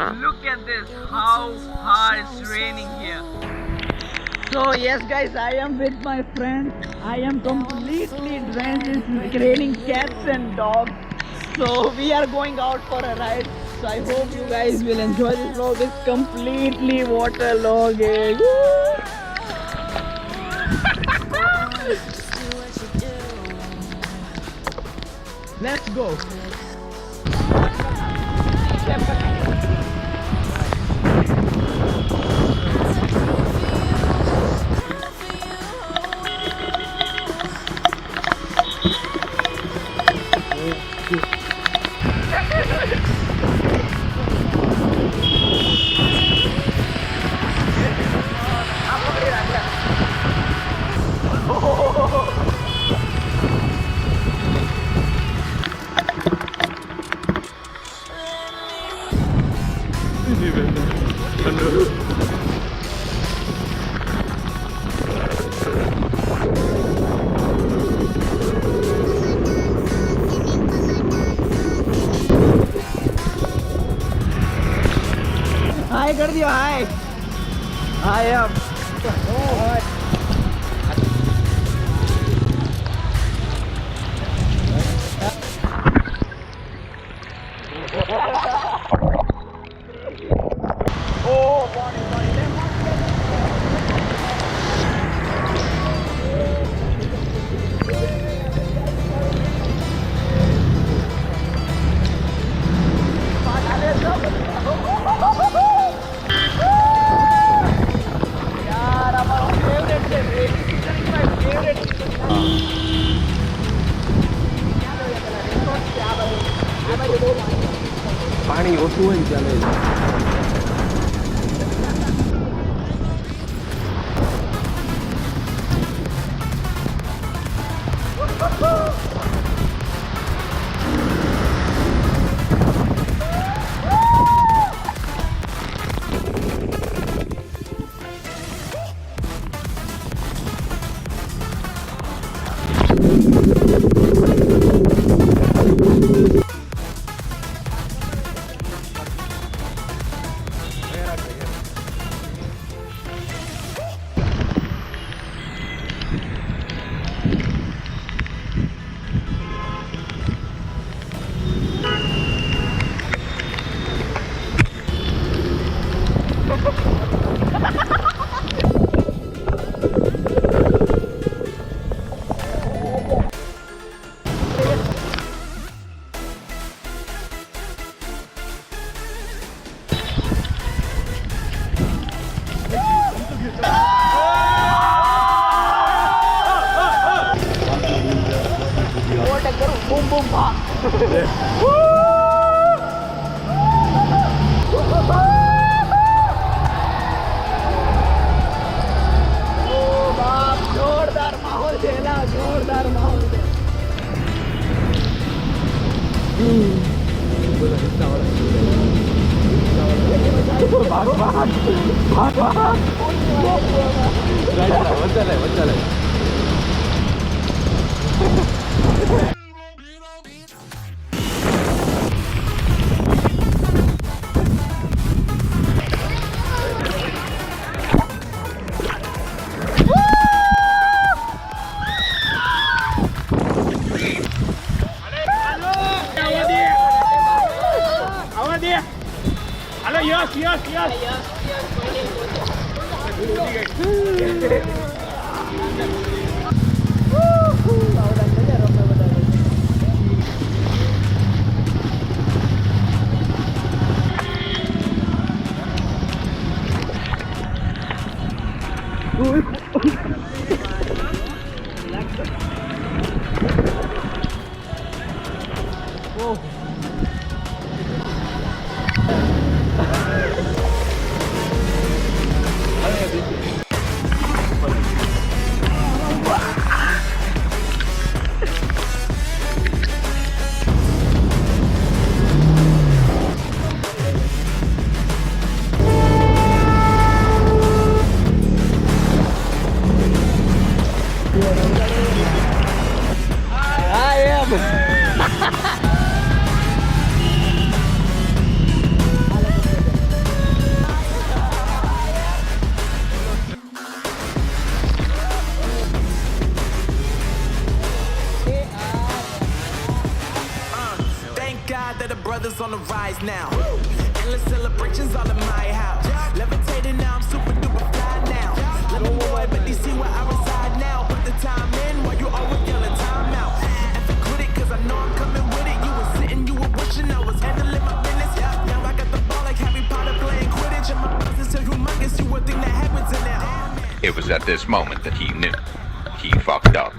Look at this, how hard it's raining here. So yes guys, I am with my friend. I am completely drenched. It's raining cats and dogs. So we are going out for a ride. So I hope you guys will enjoy this vlog. It's completely waterlogging. Let's go. हाय कर दियो हाय हाय अब પાણી ઓછું હોય ચાલે boom boom pop. जोरदार माहौल झेला जोरदार माहौल भाग भाग भाग भाग चले Yes, yes, yes. Oh. brothers on the rise now. Endless celebrations all in my house. Levitating now, I'm super duper fly now. Lemon boy, but they see where I reside now. Put the time in while you always yelling time out. And for quit it, cause I know I'm coming with it. You were sitting, you were wishing I was handling my business. Now I got the ball like Harry Potter playing Quidditch. And my business so humongous, you would think that happens in there. It was at this moment that he knew. He fucked up.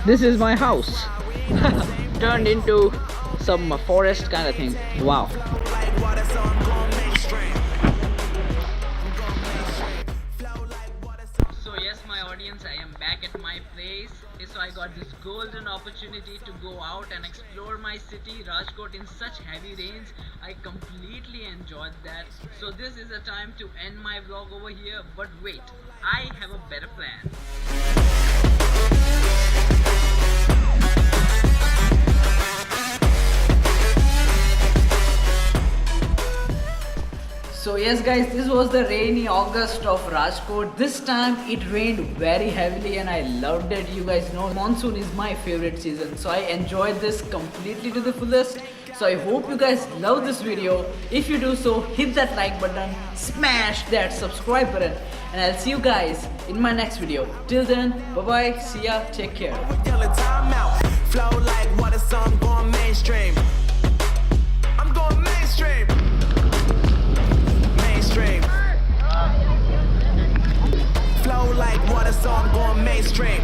This is my house. Turned into some forest kind of thing. Wow. So yes, my audience, I am back at my place. So I got this golden opportunity to go out and explore my city, Rajkot, in such heavy rains. I completely enjoyed that. So this is the time to end my vlog over here. But wait, I have a better plan. So yes guys, this was the rainy August of Rajkot. This time it rained very heavily and I loved it. You guys know monsoon is my favorite season, so I enjoyed this completely to the fullest. So I hope you guys love this video. If you do so, hit that like button, smash that subscribe button, and I'll see you guys in my next video. Till then, bye bye, see ya, take care. Flow like water, so I'm going mainstream. I'm going mainstream. Flow like water, so I'm going mainstream.